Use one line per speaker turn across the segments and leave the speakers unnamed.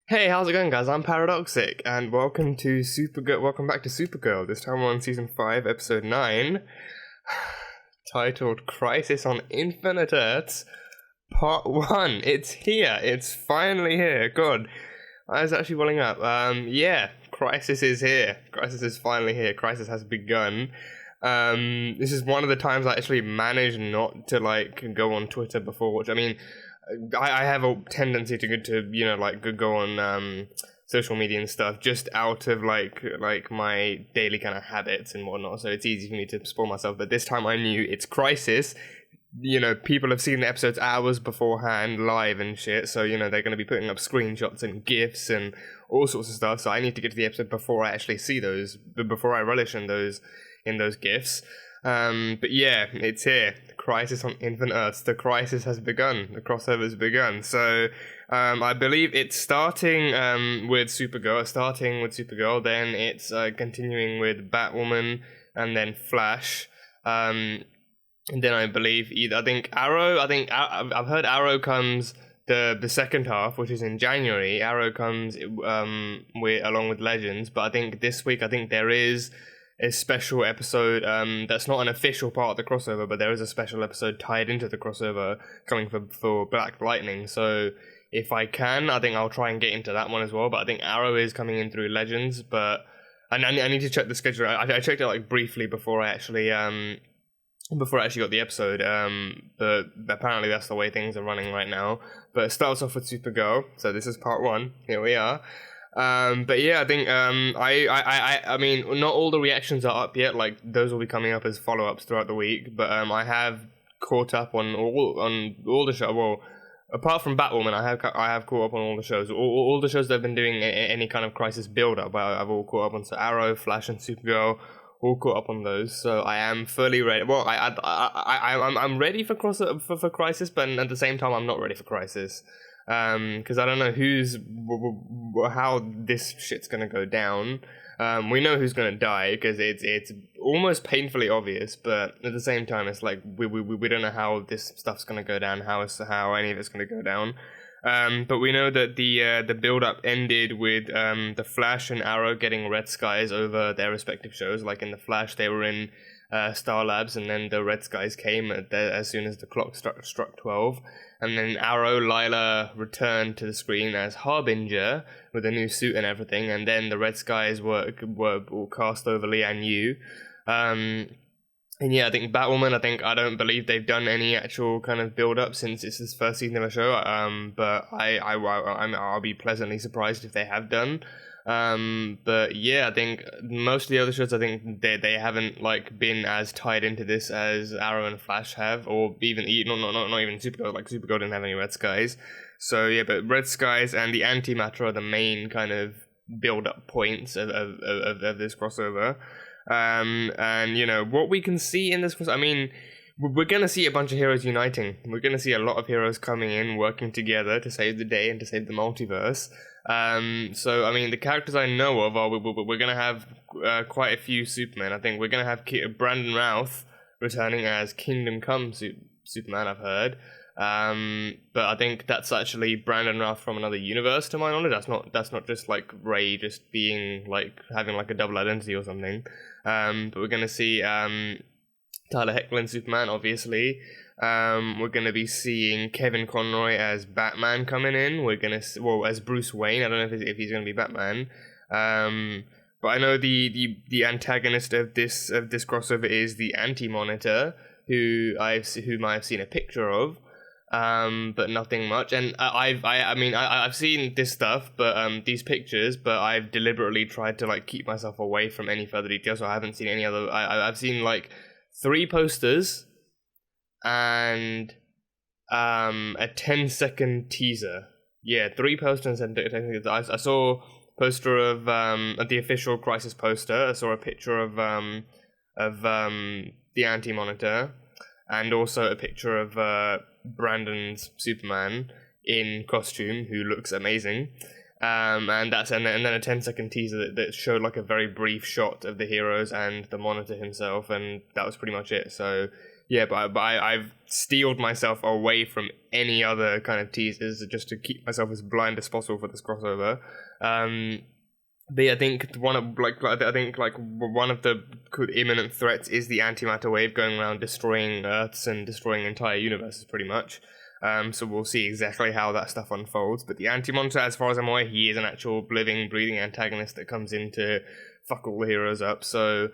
Hey, how's it going, guys? I'm Paradoxic, and welcome to Supergirl. Welcome back to Supergirl. This time we're on season 5, episode 9, titled "Crisis on Infinite Earths, Part 1." It's here. It's finally here. God, I was actually welling up. Yeah, Crisis is here. Crisis is finally here. Crisis has begun. This is one of the times I actually managed not to go on Twitter before, which I have a tendency to go on social media and stuff just out of like my daily kind of habits and whatnot. So it's easy for me to spoil myself. But this time I knew it's Crisis. People have seen the episodes hours beforehand, live and shit. So they're going to be putting up screenshots and GIFs and all sorts of stuff. So I need to get to the episode before I actually see those, before I relish in those GIFs. But yeah, it's here. Crisis on Infinite Earths. The crisis has begun. The crossover has begun. So I believe it's starting with Supergirl. Then it's continuing with Batwoman, and then Flash. And then I believe Arrow. I've heard Arrow comes the second half, which is in January. Arrow comes along with Legends. But I think this week there is a special episode that's not an official part of the crossover, but there is a special episode tied into the crossover coming for Black Lightning. So if I can, I think I'll try and get into that one as well. But I think Arrow is coming in through Legends, but I need to check the schedule. I checked it briefly before I actually got the episode. But apparently that's the way things are running right now. But it starts off with Supergirl. So this is part 1. Here we are. But yeah, I think I mean, not all the reactions are up yet. Like, those will be coming up as follow-ups throughout the week. But I have caught up on all the show. Well, apart from Batwoman, I have caught up on all the shows. All the shows that have been doing any kind of crisis build-up, I've all caught up on. So Arrow, Flash, and Supergirl, all caught up on those. So I am fully ready. Well, I'm ready for Crisis, but at the same time, I'm not ready for Crisis. Because I don't know how this shit's gonna go down. We know who's gonna die because it's almost painfully obvious, but at the same time, it's like we don't know how this stuff's gonna go down, how any of it's gonna go down. But we know that the build up ended with the Flash and Arrow getting red skies over their respective shows. Like in the Flash, they were in Star Labs, and then the red skies came as soon as the clock struck 12. And then Arrow, Lila returned to the screen as Harbinger with a new suit and everything. And then the red skies were all cast over Lian Yu. And yeah, I think Batwoman, I don't believe they've done any actual kind of build up since it's this first season of a show. But I'll be pleasantly surprised if they have done. But yeah, I think most of the other shows, they haven't been as tied into this as Arrow and Flash have, or even not even Supergirl. Like, Supergirl didn't have any red skies. So yeah, but red skies and the antimatter are the main kind of build-up points of this crossover. And what we can see in this crossover, we're going to see a bunch of heroes uniting. We're going to see a lot of heroes coming in, working together to save the day and to save the multiverse. So the characters I know of are we're going to have quite a few Supermen. I think we're going to have Brandon Routh returning as Kingdom Come Superman, I've heard. But I think that's actually Brandon Routh from another universe, to my knowledge. That's not just like Ray just being having a double identity or something. But we're going to see Tyler Hoechlin Superman, obviously. We're going to be seeing Kevin Conroy as Batman coming in. We're going to as Bruce Wayne. I don't know if he's going to be Batman. But I know the antagonist of this crossover is the Anti-Monitor, whom I've seen a picture of, but nothing much. And I've seen this stuff, but these pictures, but I've deliberately tried to keep myself away from any further details. So I haven't seen any other. I've seen 3 posters and a 10-second teaser. Yeah, 3 posters and 10 seconds. I saw a poster of the official Crisis poster. I saw a picture of the Anti-Monitor, and also a picture of Brandon's Superman in costume, who looks amazing. And then a 10-second teaser that showed a very brief shot of the heroes and the Monitor himself, and that was pretty much it. So yeah, but I've steeled myself away from any other kind of teasers just to keep myself as blind as possible for this crossover. But yeah, I think one of the imminent threats is the antimatter wave going around destroying Earths and destroying entire universes, pretty much. So we'll see exactly how that stuff unfolds. But the Anti-Monitor, as far as I'm aware, he is an actual living, breathing antagonist that comes in to fuck all the heroes up. So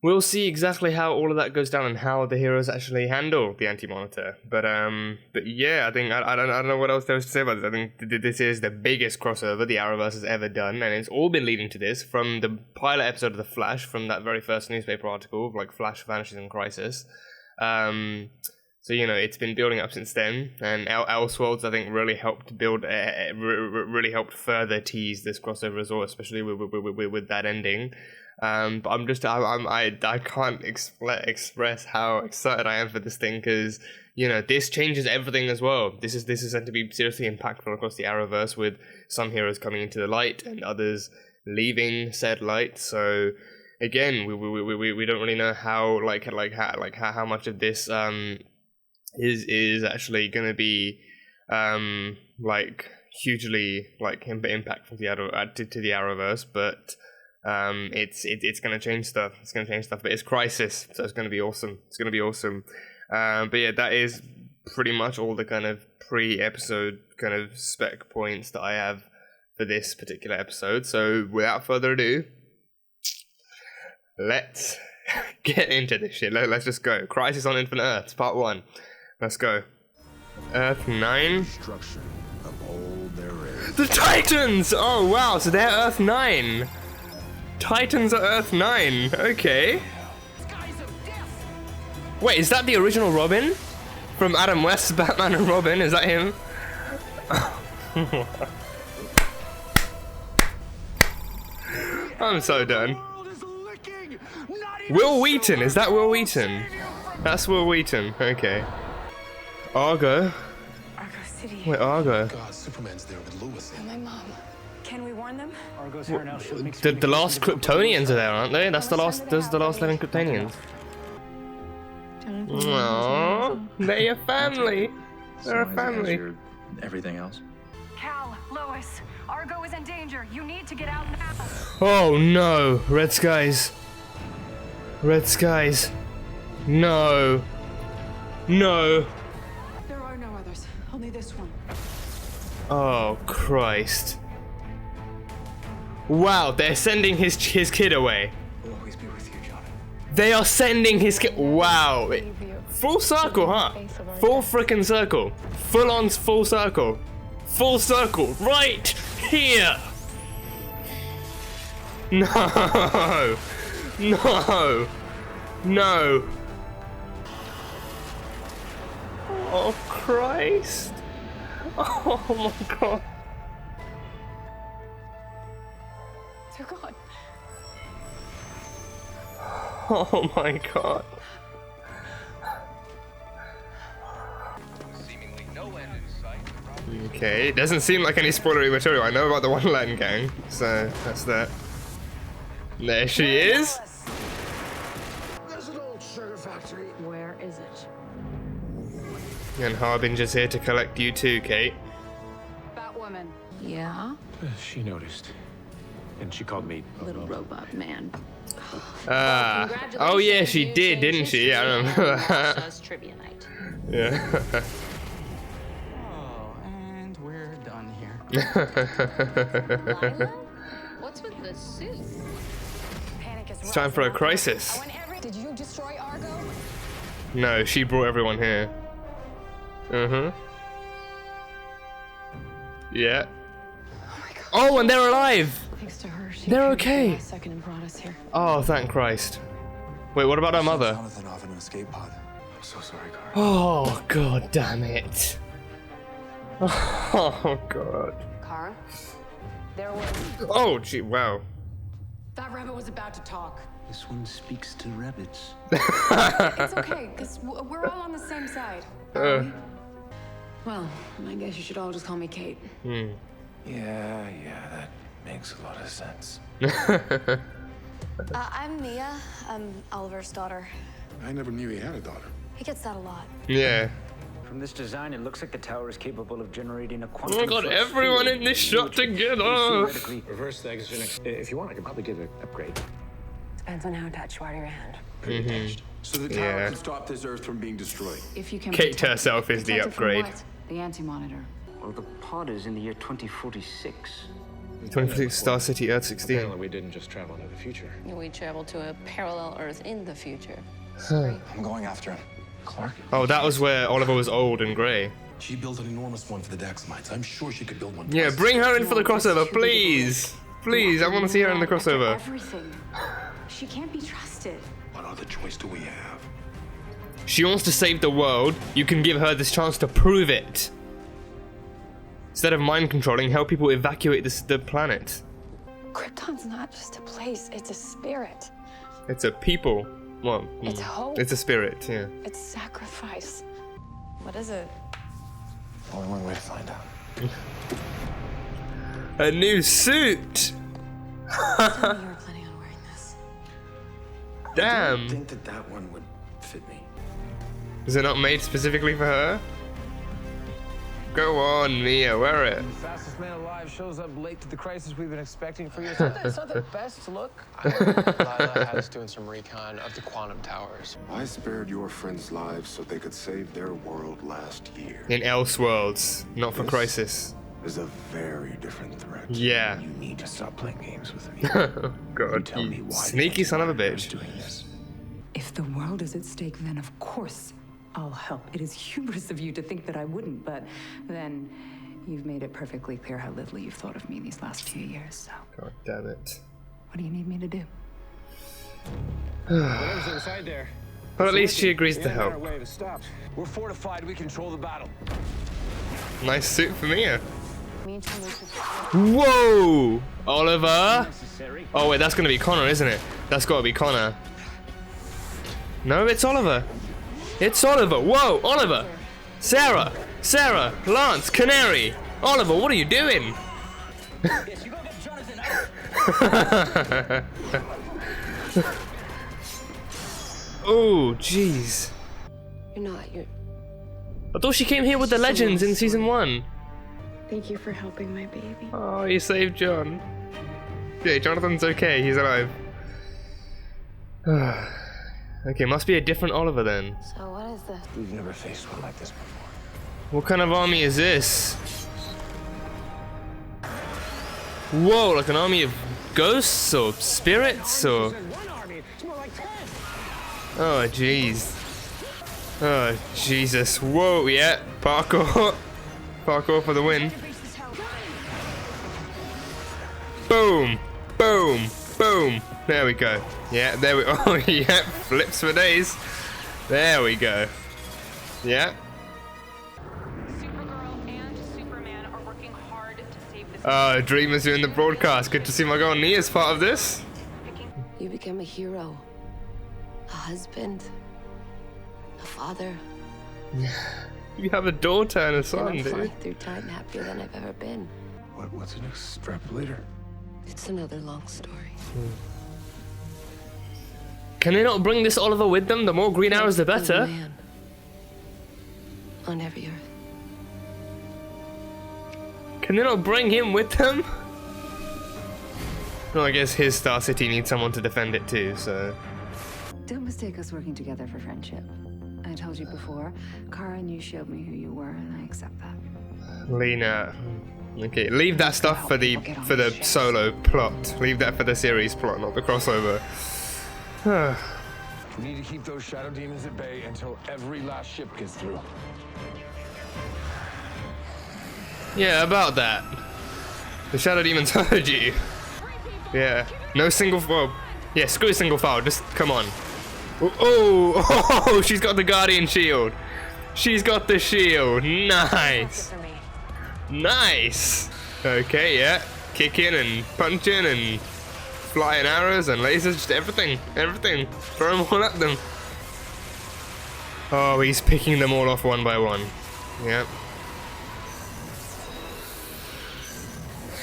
we'll see exactly how all of that goes down and how the heroes actually handle the Anti-Monitor. But yeah, I think I don't know what else there is to say about this. I think this is the biggest crossover the Arrowverse has ever done, and it's all been leading to this from the pilot episode of The Flash, from that very first newspaper article of like Flash vanishes in crisis. So, you know, it's been building up since then, and Elseworlds, I think, really helped build, really helped further tease this crossover as well, especially with that ending. But I can't express how excited I am for this thing, because, you know, this changes everything as well. This is said to be seriously impactful across the Arrowverse, with some heroes coming into the light and others leaving said light. So again, we don't really know how how much of this is actually going to be hugely impactful to the Arrowverse, but it's going to change stuff. It's going to change stuff, but it's Crisis, so it's going to be awesome. It's going to be awesome. But yeah, that is pretty much all the kind of pre-episode kind of spec points that I have for this particular episode. So without further ado, let's get into this shit. Let's just go. Crisis on Infinite Earths, Part 1. Let's go. Earth 9.
Destruction of all there is.
The Titans! Oh wow, so they're Earth 9. Titans are Earth 9. Okay. Wait, is that the original Robin? From Adam West's Batman and Robin? Is that him? I'm so done. Will Wheaton, is that Will Wheaton? That's Will Wheaton, okay. Argo?
Argo City.
Wait, Argo.
God, Superman's there with Lois.
And my mom. Can we warn them?
Argo's here now. She'll make
The last Kryptonians are there, aren't they? That's the last. Those are the last living Kryptonians. Aww, they're your family. They're a family.
Everything else.
Cal, Lois, Argo is in danger. You need to get out now.
Oh no, red skies. Red skies. No. No.
There are no others. Only this one.
Oh Christ. Wow, they're sending his kid away.
We'll always be with you, John.
They are sending his kid. Wow. Full circle, huh? Full frickin' circle. Full on full circle. Full circle. Right here. No. No. No. Oh Christ. Oh my God.
They're gone.
Oh my God.
Seemingly no end in sight.
Okay, it doesn't seem like any spoilery material. I know about the Wonderland gang, so that's that. There she is.
There's an old sugar factory.
Where is it?
And Harbinger's here to collect you too, Kate.
Batwoman. Yeah?
She noticed. And she called me
Little robot man.
Oh yeah, she did, didn't she? Yeah, I remember that.
Trivia night.
Yeah.
Oh, and we're done here.
Lila? What's with the suit?
Panic is
It's time for a crisis.
Did you destroy Argo?
No, she brought everyone here. Yeah.
Oh my God.
Oh, and they're alive!
Thanks to her, she
They're
came
okay.
last second and brought us here.
Oh, thank Christ. Wait, what about our mother?
Jonathan off in an escape pod. I'm so sorry, Carl.
Oh, God damn it. Oh, God.
Kara? There was...
Oh, gee, wow.
That rabbit was about to talk.
This one speaks to rabbits.
It's okay, because we're all on the same side. aren't we? Well, I guess you should all just call me Kate.
Yeah, that makes a lot of sense.
I'm Mia. I'm Oliver's daughter.
I never knew he had a daughter.
He gets that a lot.
Yeah.
From this design, it looks like the tower is capable of generating a
Oh
quantum.
my god, everyone in this shot together!
Reverse the oxygen. If you want, I can probably get an upgrade.
Depends on how attached you are to your hand.
So the tower can stop this Earth from being destroyed.
If you can
Kate
protect
herself is the
protect it from
upgrade.
what? The anti-monitor.
Well, the pod is in the year 2046.
26 Star City, Earth 16.
Apparently, we didn't just travel into the future.
We travel to a parallel Earth in the future.
I'm going after him.
Clark?
Oh, that was where Oliver was old and grey.
She built an enormous one for the DinahMites. I'm sure she could build one.
Yeah, bring her in for the crossover, please! Please, I want to see her in the crossover.
Everything. She can't be trusted.
What other choice do we have?
She wants to save the world, you can give her this chance to prove it. Instead of mind controlling, help people evacuate the planet.
Krypton's not just a place, it's a spirit.
It's a people. Well,
It's hope.
it's a spirit, yeah.
It's sacrifice. What is it?
Only one way to find out.
A new suit!
Tell me you were planning on wearing this.
I
Damn!
think that one would fit me.
Is it not made specifically for her? Go on, Mia, wear it.
Fastest man alive shows up late to the crisis we've been expecting for years. It's not the best look.
Lila has doing some recon of the quantum towers.
I spared your friends' lives so they could save their world last year.
In Elseworlds, not for
This
Crisis.
is a very different threat.
Yeah.
You need to stop playing games with me.
God,
tell me
you
why
sneaky son of a
Arrowverse
bitch.
doing this.
If the world is at stake, then of course I'll help. It is hubris of you to think that I wouldn't, but then you've made it perfectly clear how little you've thought of me these last few years, so
God damn it.
what do you need me to do?
Whatever's inside there.
But at least she agrees to help.
Way to stop. We're fortified. We control the battle.
Nice suit for Mia.
Me and Lucifer.
Whoa! Oliver? Oh wait, that's gonna be Connor, isn't it? That's gotta be Connor. No, it's Oliver. It's Oliver. Whoa, Oliver. Sarah. Sarah. Lance. Canary. Oliver, what are you doing? Oh, jeez.
You're not. You're.
I thought she came here with the legends in season 1.
Thank you for helping my baby.
Oh, you saved John. Yeah, Jonathan's okay. He's alive. Okay, must be a different Oliver then.
So what is this?
We've never faced one like this before.
What kind of army is this? Whoa, like an army of ghosts or spirits or... Oh, jeez. Oh, Jesus. Whoa, yeah. Parkour. Parkour for the win. Boom. Boom. Boom. There we go. Yeah, there we... Oh, yeah. Flips for days. There we go. Yeah.
Supergirl and Superman are working hard to save this.
Dreamers doing the broadcast. Good to see my girl Nia as part of this.
You became a hero, a husband, a father.
You have a daughter and a son,
and I'm flying
dude.
through time happier than I've ever been.
What's an extrapolator?
It's another long story.
Can they not bring this Oliver with them? The more green arrows, the
There's a
better.
man on every earth.
Can they not bring him with them? Well, I guess his Star City needs someone to defend it too, so...
Don't mistake us working together for friendship. I told you before, Kara and you showed me who you were, and I accept that.
Lena... Okay, leave that stuff for the solo plot. Leave that for the series plot, not the crossover.
We need to keep those shadow demons at bay until every last ship gets through.
Yeah, about that. The Shadow Demons heard you. Yeah. No single file. Yeah, screw single file. Just come on. Oh, she's got the Guardian shield. She's got the shield. Nice. Nice. Okay, yeah. Kicking and punching and flying arrows and lasers, just everything. Everything. Throw them all at them. Oh, he's picking them all off one by one. Yep.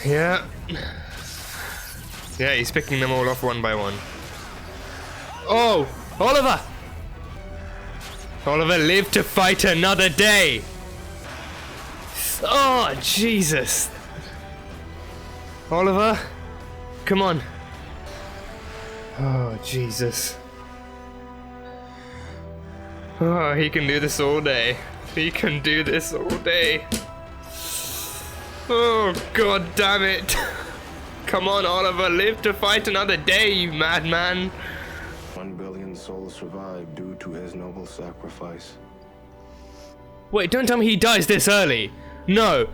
Yeah. Yeah, he's picking them all off one by one. Oh! Oliver! Oliver, live to fight another day. Oh, Jesus. Oliver, come on. Oh, Jesus. Oh, he can do this all day. He can do this all day. Oh, God damn it. Come on, Oliver, live to fight another day, you madman.
1 billion souls survived due to his noble sacrifice.
Wait, don't tell me he dies this early. No,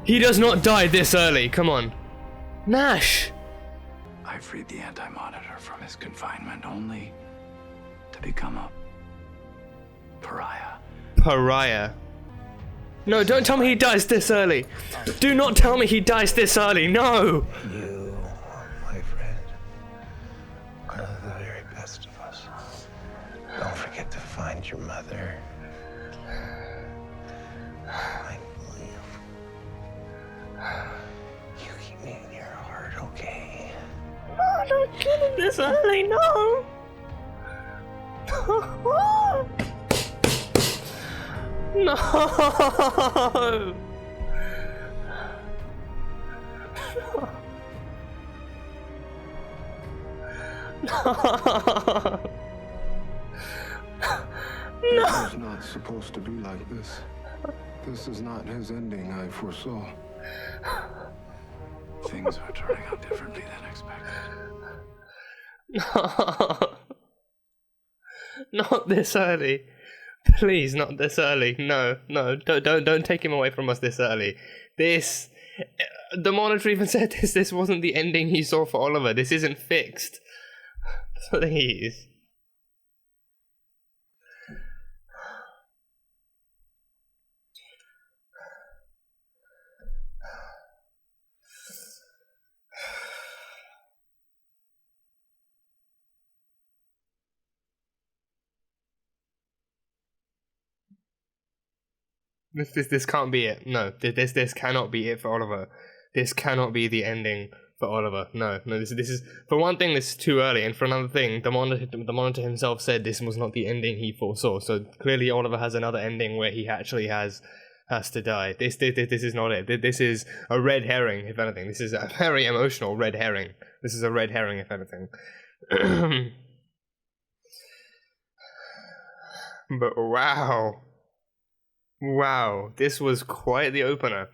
he does not die this early. Come on. Nash.
I freed the Anti-Monitor from his confinement only to become a pariah.
Pariah. No, don't tell me he dies this early. Do not tell me he dies this early. No.
You, my friend, are the very best of us. Don't forget to find your mother. I believe. You keep me in your heart, okay?
Oh, don't kill him this early. No. No. No.
It was not supposed to be like this. This is not his ending I foresaw.
Things are turning out differently than expected.
No. Not this early. Please, not this early. No, no, don't take him away from us this early. The Monitor even said this wasn't the ending he saw for Oliver. This isn't fixed. Please. This can't be it. No, this cannot be it for Oliver. This cannot be the ending for Oliver. No, this is for one thing, this is too early, and for another thing, the monitor himself said this was not the ending he foresaw. So clearly, Oliver has another ending where he actually has to die. This is not it. This is a red herring, if anything. This is a very emotional red herring. This is a red herring, if anything. But wow. Wow, this was quite the opener.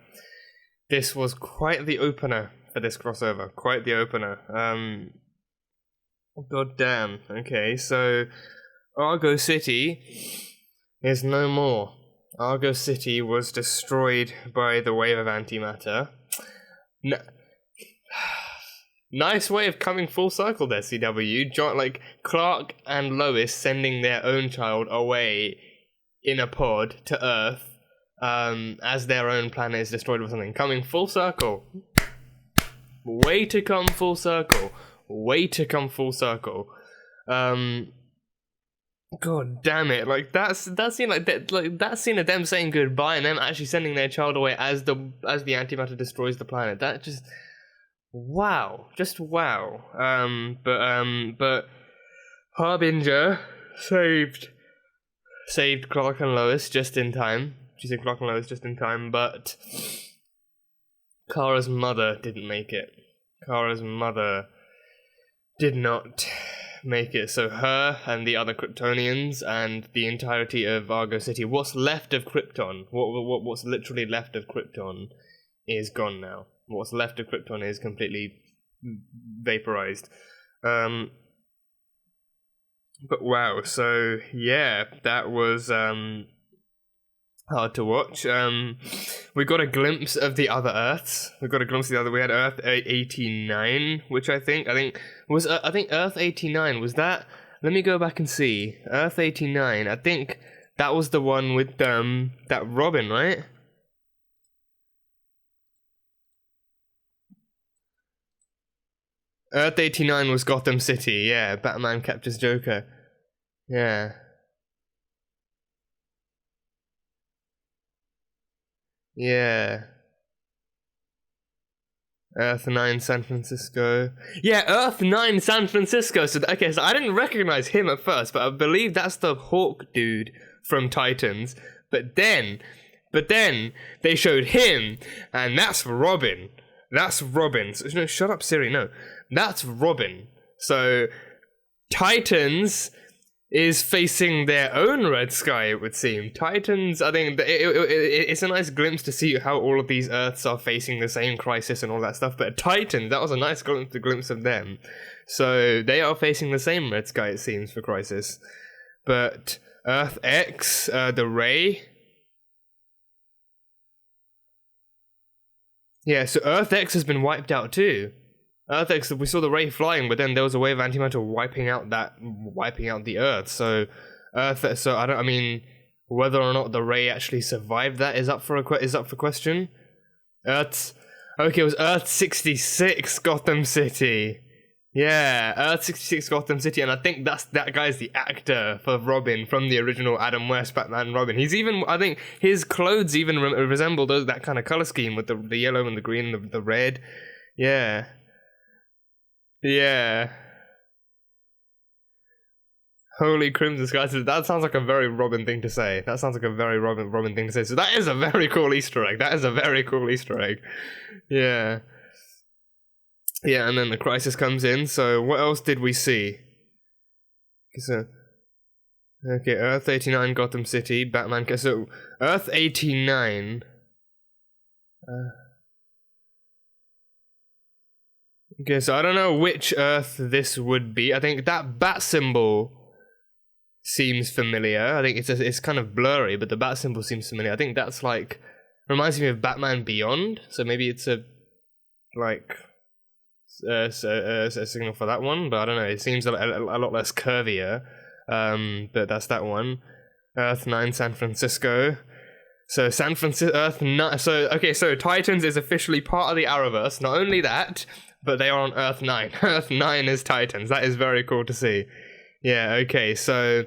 This was quite the opener for this crossover. Quite the opener. God damn. Okay, so Argo City is no more. Argo City was destroyed by the wave of antimatter. Nice way of coming full circle there, CW. Like Clark and Lois sending their own child away in a pod to Earth as their own planet is destroyed or something. Coming full circle. Way to come full circle. Way to come full circle. God damn it. Like that scene of them saying goodbye and them actually sending their child away as the antimatter destroys the planet. That just wow. Just wow. But Harbinger saved Clark and Lois just in time. She saved Clark and Lois just in time, but Kara's mother didn't make it. Kara's mother did not make it. So her and the other Kryptonians and the entirety of Argo City, what's left of Krypton, what's literally left of Krypton is gone now. What's left of Krypton is completely vaporized. But wow, so yeah, that was hard to watch. We got a glimpse of the other Earths. We had Earth 89, which I think was Earth 89 was that. Let me go back and see. Earth 89. I think that was the one with that Robin, right? Earth 89 was Gotham City, yeah. Batman captures Joker. Yeah. Yeah. Earth 9 San Francisco. Yeah, Earth 9 San Francisco. So I didn't recognize him at first, but I believe that's the Hawk dude from Titans, but then they showed him, and that's Robin. That's Robin. So, no, shut up, Siri. No, that's Robin. So Titans is facing their own red sky, it would seem. Titans, I think, it's a nice glimpse to see how all of these Earths are facing the same crisis and all that stuff, but Titans, that was a nice glimpse of them. So they are facing the same red sky, it seems, for crisis. But Earth X, the Ray... Yeah, so Earth X has been wiped out too. Earth X, we saw the Ray flying, but then there was a wave of antimatter wiping out the Earth. So I mean, whether or not the Ray actually survived that is up for question. It was Earth 66, Gotham City. Yeah, Earth 66, Gotham City, and I think that guy's the actor for Robin from the original Adam West Batman Robin. He's even, I think, his clothes even resemble that kind of color scheme with the yellow and the green and the red. Yeah. Yeah. Holy crimson skies. That sounds like a very Robin thing to say. That sounds like a very Robin thing to say. So that is a very cool Easter egg. Yeah. Yeah, and then the crisis comes in. So what else did we see? Okay, Earth 89, Gotham City, Batman. So Earth 89. Okay, so I don't know which Earth this would be. I think that bat symbol seems familiar. I think it's kind of blurry, but the bat symbol seems familiar. I think that's like, reminds me of Batman Beyond. So maybe it's a signal for that one, but I don't know. It seems a lot less curvier. But that's that one. Earth 9, San Francisco. So San Francisco, Earth 9. So Titans is officially part of the Arrowverse. Not only that, but they are on Earth 9. Earth 9 is Titans. That is very cool to see. Yeah, okay, so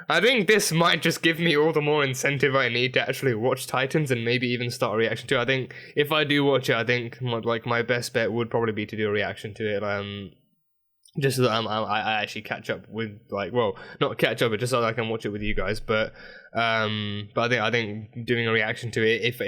I think this might just give me all the more incentive I need to actually watch Titans and maybe even start a reaction to it. I think if I do watch it, I think my best bet would probably be to do a reaction to it. Just so that I actually catch up with, not catch up, but just so that I can watch it with you guys. But I think doing a reaction to it, if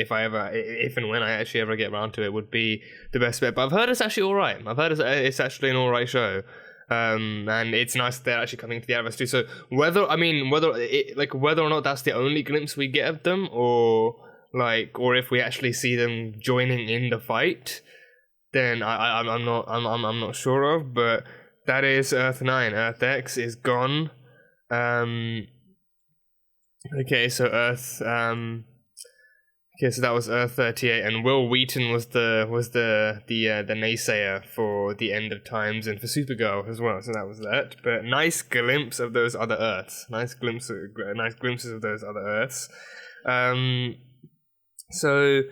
and when I actually ever get around to it, would be the best bet. But I've heard it's actually all right. I've heard it's actually an all right show. And it's nice that they're actually coming to the Arrowverse too. So whether or not that's the only glimpse we get of them, or if we actually see them joining in the fight, then I'm not sure of. But that is Earth 9. Earth X is gone. Okay, so Earth. Okay, so that was Earth 38, and Will Wheaton was the naysayer for the end of times and for Supergirl as well. So that was that. But nice glimpse of those other Earths. Nice glimpses of those other Earths. So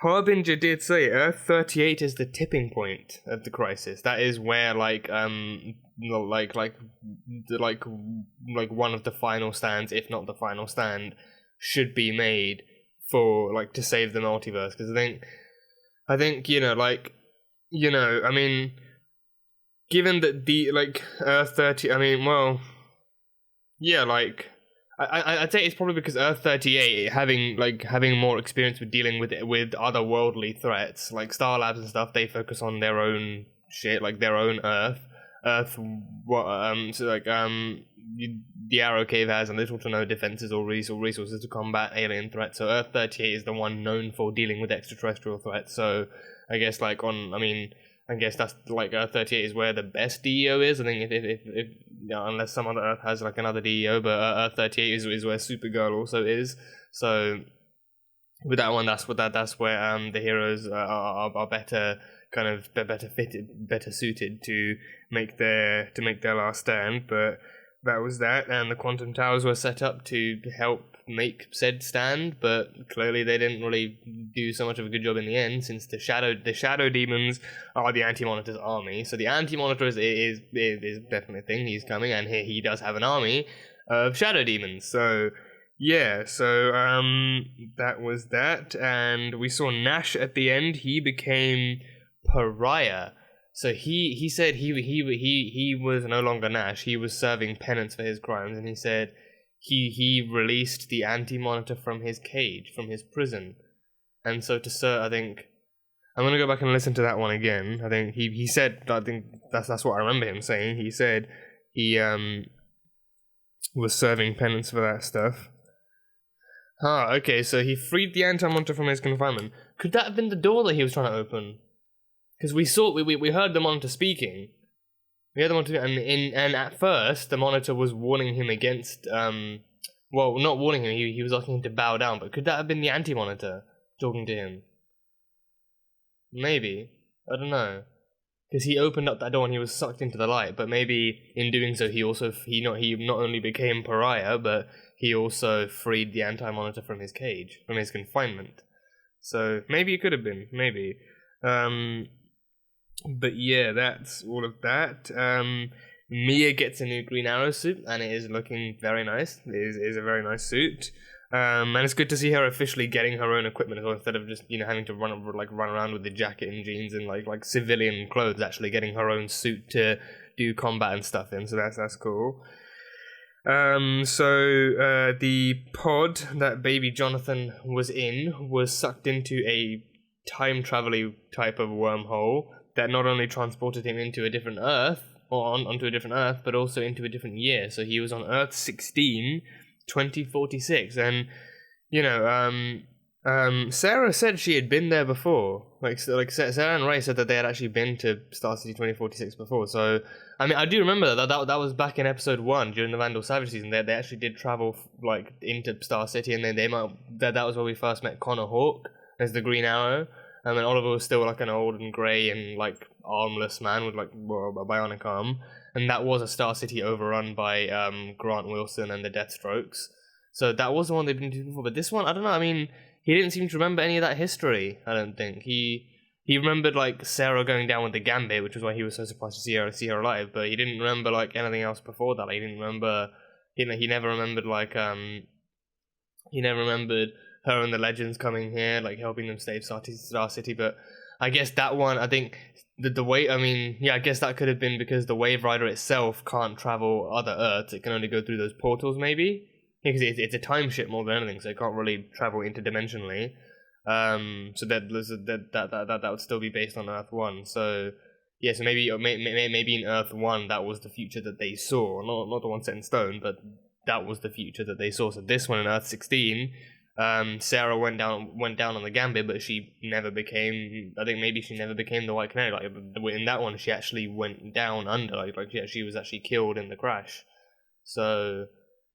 Harbinger did say Earth 38 is the tipping point of the crisis. That is where one of the final stands, if not the final stand, should be made for to save the multiverse. Because I think I mean, given that the Earth 30, I mean, well, yeah, I'd say it's probably because Earth 38 having more experience with dealing with otherworldly threats like Star Labs and stuff. They focus on their own shit, their own Earth. The Arrow Cave has little to no defenses or resources to combat alien threats. So Earth 38 is the one known for dealing with extraterrestrial threats. So I guess I guess that's Earth 38 is where the best DEO is. I think if unless some other Earth has another DEO, but Earth 38 is where Supergirl also is. So with that one, that's where the heroes are better fitted, better suited to make their last stand. But that was that, and the Quantum Towers were set up to help make said stand, but clearly they didn't really do so much of a good job in the end, since the Shadow Demons are the Anti-Monitor's army. So the Anti-Monitor is definitely a thing. He's coming, and he does have an army of Shadow Demons. So yeah, so that was that, and we saw Nash at the end. He became Pariah. So he said he was no longer Nash. He was serving penance for his crimes, and he said he released the Anti-Monitor from his cage, from his prison. And so I think I'm gonna go back and listen to that one again. I think he said, I think that's what I remember him saying. He said he was serving penance for that stuff. Okay, so he freed the Anti-Monitor from his confinement. Could that have been the door that he was trying to open? Because we heard the Monitor speaking. We heard the Monitor, and at first the Monitor was warning him against well, not warning him. He was asking him to bow down. But could that have been the Anti-Monitor talking to him? Maybe. I don't know. Because he opened up that door and he was sucked into the light. But maybe in doing so, he not only became pariah, but he also freed the Anti-Monitor from his cage, from his confinement. So maybe it could have been. Maybe. But yeah, that's all of that. Mia gets a new Green Arrow suit, and it is looking very nice. It is a very nice suit. And it's good to see her officially getting her own equipment as well, instead of just having to run around with the jacket and jeans and like civilian clothes. Actually getting her own suit to do combat and stuff in. So that's cool. So the pod that Baby Jonathan was in was sucked into a time travel type of wormhole that not only transported him into a different Earth, or onto a different Earth, but also into a different year. So he was on Earth 16. 2046, and Sarah said she had been there before. Like Sarah and Ray said that they had actually been to Star City 2046 before. So I mean, I do remember that was back in episode 1 during the Vandal Savage season. They actually did travel into Star City, and then that was where we first met Connor Hawke as the Green Arrow. And then Oliver was still an old and grey and armless man with a bionic arm. And that was a Star City overrun by Grant Wilson and the Deathstrokes. So that was the one they'd been to before. But this one, I don't know. I mean, he didn't seem to remember any of that history, I don't think. He remembered Sarah going down with the Gambit, which was why he was so surprised to see her alive. But he didn't remember anything else before that. He didn't remember. He never remembered he never remembered her and the Legends coming here, helping them save Star City. But I guess that one, I think. The way, I guess that could have been because the Wave Rider itself can't travel other Earths. It can only go through those portals, maybe. Because it's a time ship more than anything, so it can't really travel interdimensionally. So that would still be based on Earth 1. So yeah, so maybe in Earth 1 that was the future that they saw, not the one set in stone, but that was the future that they saw. So this one in Earth 16. Sarah went down on the Gambit, but she never became. I think maybe she never became the White Canary. In that one, she actually went down under. She was actually killed in the crash. So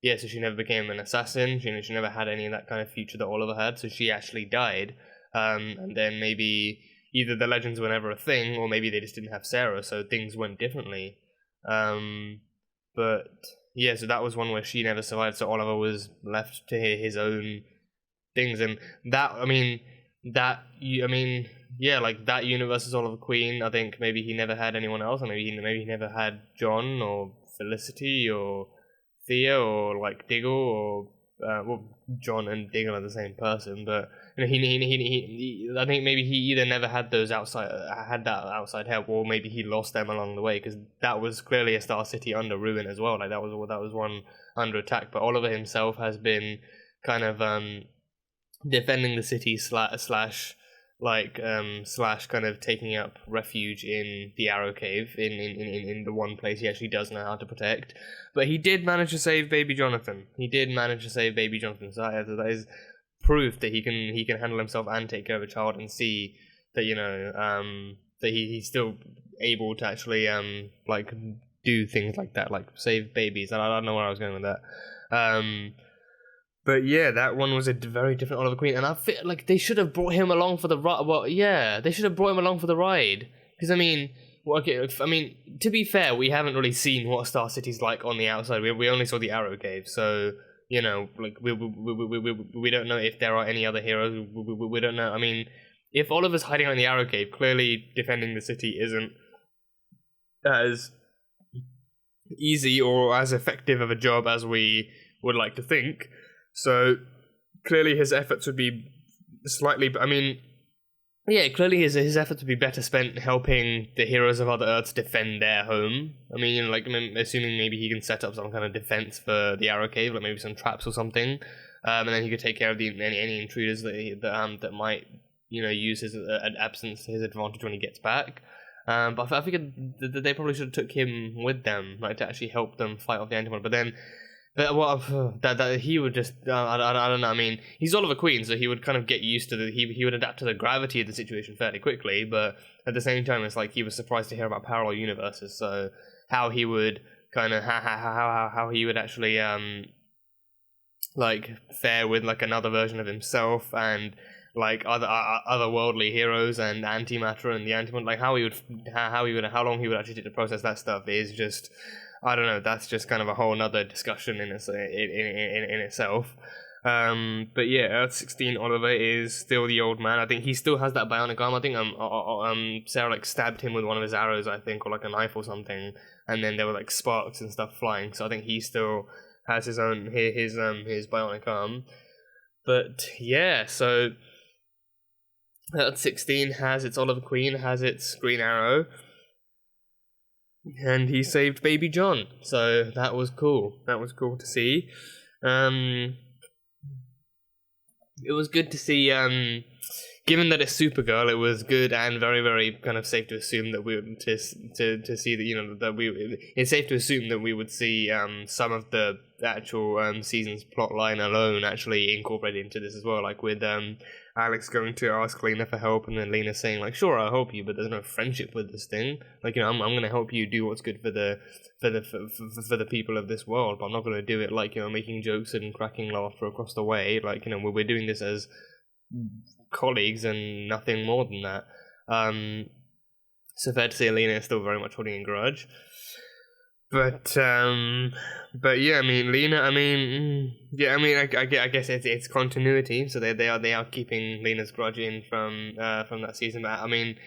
yeah, so she never became an assassin. She never had any of that kind of future that Oliver had. So she actually died. And then maybe either the Legends were never a thing, or maybe they just didn't have Sarah, so things went differently. But yeah, so that was one where she never survived. So Oliver was left to his own things, and that that universe is Oliver Queen. I think maybe he never had anyone else, or maybe he never had John or Felicity or Thea or Diggle, or John and Diggle are the same person, but I think maybe he either never had that outside help, or maybe he lost them along the way, because that was clearly a Star City under ruin as well. That was one under attack, but Oliver himself has been kind of defending the city slash kind of taking up refuge in the Arrow Cave, in the one place he actually does know how to protect. But he did manage to save Baby Jonathan. So that is proof that he can handle himself and take care of a child, and see that that he's still able to actually do things like that, save babies. And I don't know where I was going with that. But yeah, that one was a very different Oliver Queen, and I feel like they should have brought him along for the ride. Well, yeah, they should have brought him along for the ride, because to be fair, we haven't really seen what Star City's like on the outside. We only saw the Arrow Cave, so we don't know if there are any other heroes. We don't know. If Oliver's hiding in the Arrow Cave, clearly defending the city isn't as easy or as effective of a job as we would like to think. So clearly his efforts would be slightly. Yeah, clearly his efforts would be better spent helping the heroes of other Earths defend their home. I mean, assuming maybe he can set up some kind of defense for the Arrow Cave, like maybe some traps or something, and then he could take care of any intruders that might use his absence to his advantage when he gets back. But I figured that they probably should have took him with them, like to actually help them fight off the Anti-Mod. But then. That he would just I don't know. I mean, he's Oliver Queen, so he would kind of get used to he would adapt to the gravity of the situation fairly quickly. But at the same time, it's like he was surprised to hear about parallel universes. So how he would kind of how he would actually like fare with like another version of himself and like other worldly heroes and antimatter and the Anti-Mod, like how long he would actually take to process that stuff is just. I don't know, that's just kind of a whole nother discussion in itself. But yeah, Earth-16 Oliver is still the old man. I think he still has that bionic arm. I think Sarah like stabbed him with one of his arrows, I think, or like a knife or something, and then there were like sparks and stuff flying. So I think he still has his bionic arm. But yeah, so Earth-16 has its Oliver Queen, has its Green Arrow. And he saved baby John, so that was cool. That was cool to see. It was good to see, given that it's Supergirl, it was good and very, very kind of safe to assume that we would to see that, it's safe to assume that we would see some of the actual season's plot line alone actually incorporated into this as well, like with Alex going to ask Lena for help, and then Lena saying like, "Sure, I'll help you, but there's no friendship with this thing. Like, I'm going to help you do what's good for the people of this world, but I'm not going to do it like making jokes and cracking laughter across the way. Like, we're doing this as colleagues and nothing more than that." So fair to say, Lena is still very much holding a grudge. But yeah, I mean, Lena. I mean, yeah, I mean, I guess it's continuity. So they are keeping Lena's grudge in from that season. But I mean,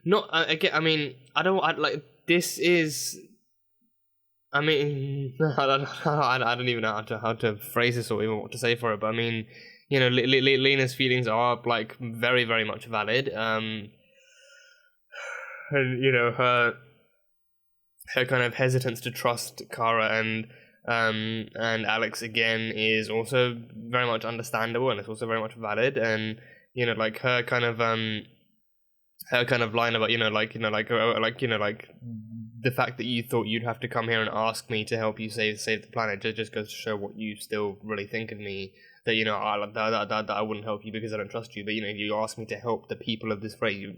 not. I mean, I like this is. I mean, I don't even know how to phrase this or even what to say for it. But I mean, Lena's feelings are like very, very much valid. And her kind of hesitance to trust Kara and Alex again is also very much understandable, and it's also very much valid. And like her kind of line about the fact that you thought you'd have to come here and ask me to help you save the planet just goes to show what you still really think of me. That that I wouldn't help you because I don't trust you, but you asked me to help the people of this planet. You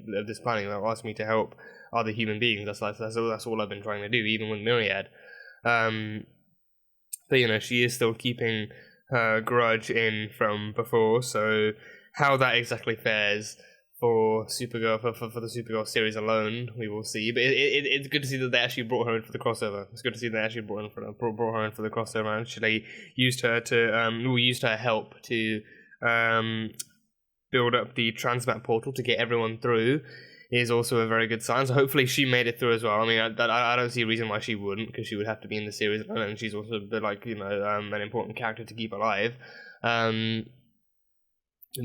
asked me to help other human beings. That's all I've been trying to do, even with Myriad. But she is still keeping her grudge in from before. So how that exactly fares for Supergirl for the Supergirl series alone, we will see. But it's good to see that they actually brought her in for the crossover. It's good to see they actually brought her in for the crossover and actually used her help to build up the transmat portal to get everyone through. Is also a very good sign. So hopefully she made it through as well. I mean, I don't see a reason why she wouldn't, because she would have to be in the series alone, and she's also an important character to keep alive.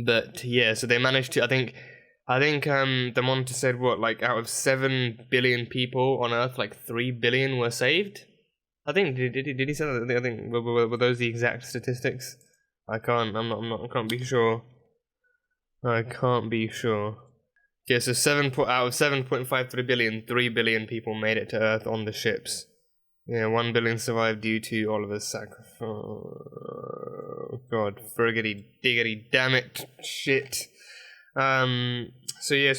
But yeah, so they managed to. I think the monitor said out of 7 billion people on Earth, 3 billion were saved. I think did he say that? I think were those the exact statistics? I can't be sure. I can't be sure. Yeah, so out of 7.53 billion, 3 billion people made it to Earth on the ships. Yeah, 1 billion survived due to Oliver's sacrifice. Oh, God, friggity diggity damn it, shit. So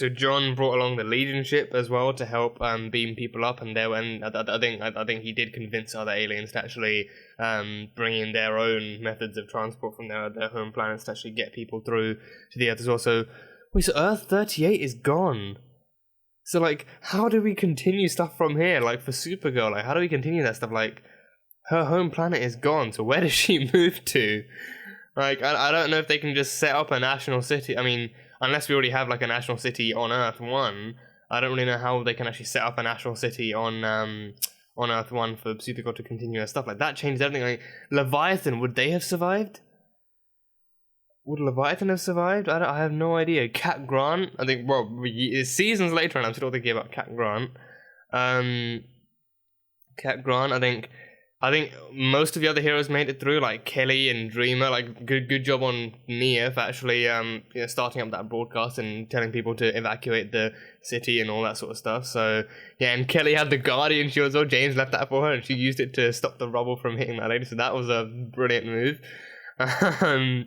John brought along the Legion ship as well to help beam people up, and I think he did convince other aliens to actually bring in their own methods of transport from their home planets to actually get people through to the Earth as well. So wait, so Earth-38 is gone. So how do we continue stuff from here? For Supergirl, how do we continue that stuff? Her home planet is gone, so where does she move to? I don't know if they can just set up a national city. I mean, unless we already have a national city on Earth 1, I don't really know how they can actually set up a national city on Earth 1 for Supergirl to continue her stuff. That changed everything. Leviathan, would they have survived? would Leviathan have survived? I have no idea. Cat Grant, I think. Well, it's seasons later, and I'm still thinking about Cat Grant. Cat Grant, I think most of the other heroes made it through, like Kelly and Dreamer. Like good job on Nia for actually starting up that broadcast and telling people to evacuate the city and all that sort of stuff. So yeah, and Kelly had the Guardian shield as well. James left that for her, and she used it to stop the rubble from hitting that lady. So that was a brilliant move. I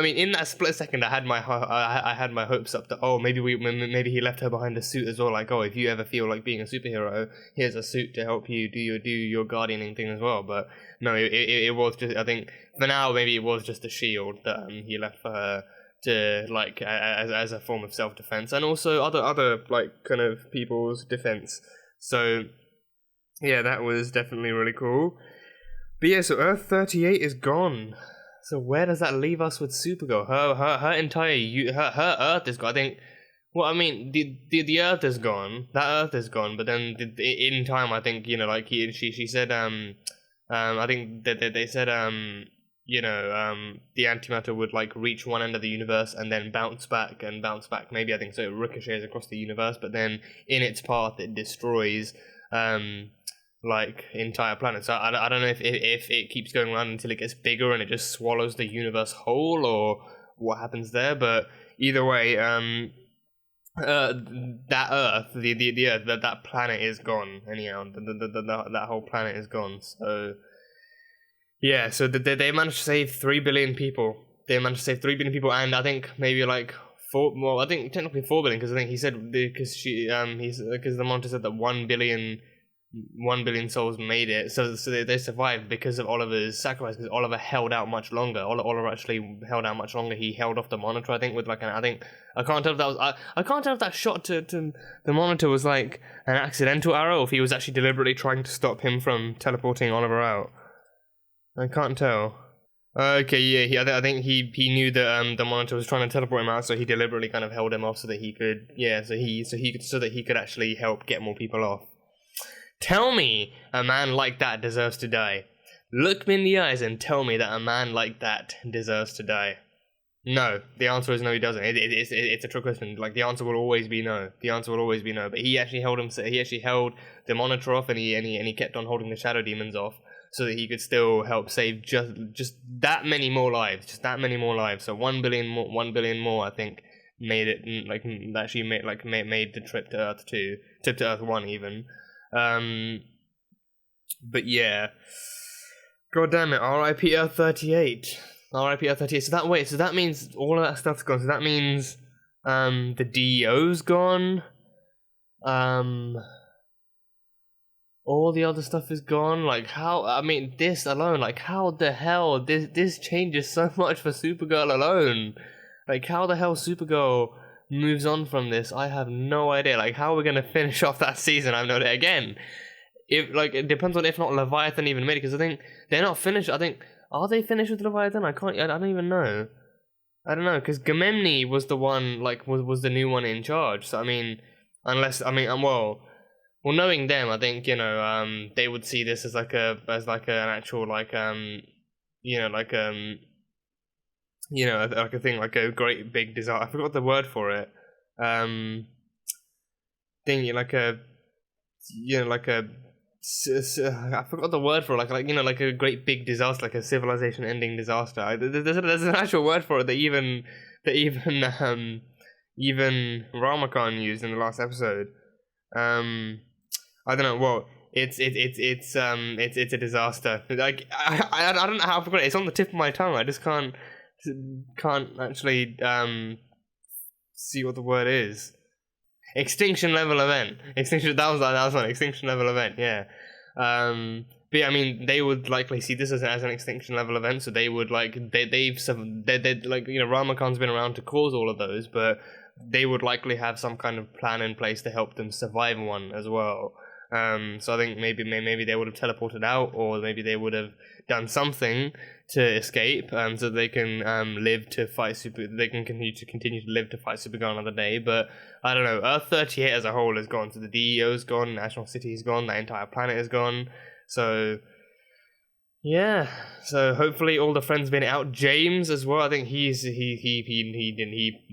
mean, in that split second, I had my hopes up that maybe he left her behind a suit as well. Like, oh, if you ever feel like being a superhero, here's a suit to help you do your guardianing thing as well. But no, it was just, I think for now maybe it was just a shield that he left for her to like as a form of self-defense, and also other like kind of people's defense. So yeah, that was definitely really cool. But yeah, so Earth 38 is gone. So where does that leave us with Supergirl? Her entire her Earth is gone. I think. Well, I mean, the Earth is gone. That Earth is gone. But then in time, I think like she said I think that they said the antimatter would like reach one end of the universe and then bounce back. Maybe I think so. It ricochets across the universe, but then in its path it destroys like entire planets. So I don't know if it keeps going around until it gets bigger and it just swallows the universe whole, or what happens there. But either way, that Earth, the Earth, that planet is gone. Anyhow, that whole planet is gone. So yeah, so they managed to save 3 billion people. They managed to save 3 billion people, and I think maybe like 4. Well, I think technically 4 billion, because I think he said because the monitor said that 1 billion souls made it, so they survived because of Oliver's sacrifice, because Oliver held out much longer. Oliver actually held out much longer. He held off the monitor, I think, with like I can't tell if that was I can't tell if that shot to the monitor was like an accidental arrow, or if he was actually deliberately trying to stop him from teleporting Oliver out. I can't tell. Okay, yeah, I think he knew that the monitor was trying to teleport him out, so he deliberately kind of held him off so that he could so that he could actually help get more people off. Tell me a man like that deserves to die. Look me in the eyes and tell me that a man like that deserves to die. No. The answer is no, he doesn't. It's a trick question. Like, the answer will always be no. The answer will always be no. But he actually held the monitor off, and he kept on holding the shadow demons off, so that he could still help save just that many more lives. Just that many more lives. So 1 billion more, I think, made it like actually made the trip to Earth 2, to Earth 1 even. But yeah, god damn it, R.I.P. Earth 38. R.I.P. Earth 38. So that means all of that stuff's gone. So that means the DEO's gone. All the other stuff is gone. Like, how? I mean, this alone. Like, how the hell this changes so much for Supergirl alone? Like, how the hell Supergirl moves on from this? I have no idea. Like, how are we gonna finish off that season? I have no idea. Again, if like it depends on if not Leviathan even made it, because I think they're not finished. I think, are they finished with Leviathan? I don't even know. I don't know, because Gamemne was the one, like was the new one in charge. So I mean, well, knowing them, I think they would see this as like an actual like a thing, like a great big disaster. I forgot the word for it. I forgot the word for it. Like a great big disaster, like a civilization-ending disaster. There's an actual word for it that even Ramakan used in the last episode. I don't know. Well, it's a disaster. Like I don't know how I forgot it. It's on the tip of my tongue. I just can't actually see what the word is. Extinction level event. That was one extinction level event. Yeah. But yeah, I mean, they would likely see this as an extinction level event, so they would like Ramakan's been around to cause all of those, but they would likely have some kind of plan in place to help them survive one as well. So I think maybe they would have teleported out, or maybe they would have done something to escape, so they can live to fight They can continue to live to fight Supergirl another day. But I don't know. Earth 38 as a whole is gone. So the DEO's gone, National City's gone, the entire planet is gone. So yeah, so hopefully all the friends made it out. James as well. I think he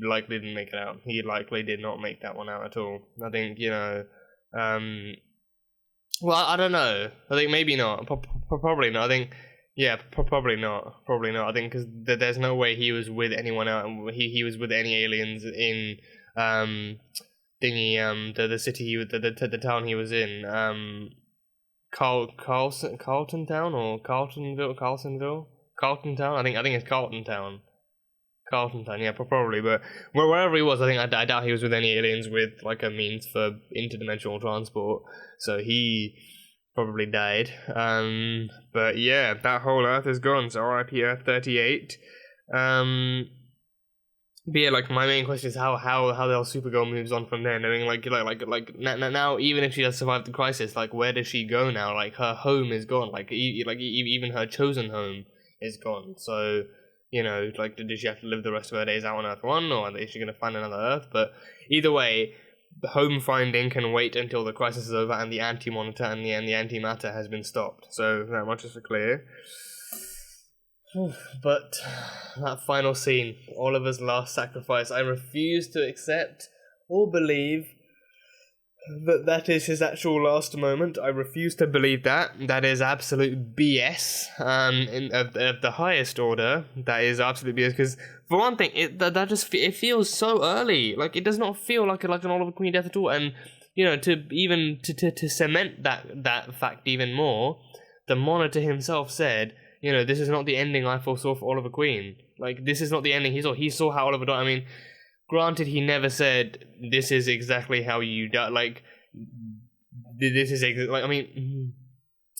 likely didn't make it out. He likely did not make that one out at all. I think well, I don't know. I think maybe not. Probably not. I think probably not. Probably not. I think because there's no way he was with anyone else. He was with any aliens in the city the town he was in. Carlton Town or Carlsonville? Carlton Town? I think it's Carlton Town. Carlton Town, yeah, probably. But wherever he was, I doubt he was with any aliens with like a means for interdimensional transport. So he probably died. But yeah, that whole Earth is gone. So R.I.P. Earth 38. But yeah, like my main question is how the hell Supergirl moves on from there. Knowing like now, even if she does survive the crisis, like where does she go now? Like her home is gone. Like even her chosen home is gone. So like does she have to live the rest of her days out on Earth 1, or is she gonna find another Earth? But either way, the home finding can wait until the crisis is over and the anti-monitor and the antimatter has been stopped. So that much is clear. But that final scene, Oliver's last sacrifice, I refuse to accept or believe that is his actual last moment. I refuse to believe that. That is absolute BS. Of the highest order, that is absolute BS. Because for one thing, it feels so early. Like it does not feel like an Oliver Queen death at all. And to cement that fact even more, the Monitor himself said, this is not the ending I foresaw for Oliver Queen. Like, this is not the ending he saw. He saw how Oliver died. I mean, granted, he never said, this is exactly how you die. Like, this is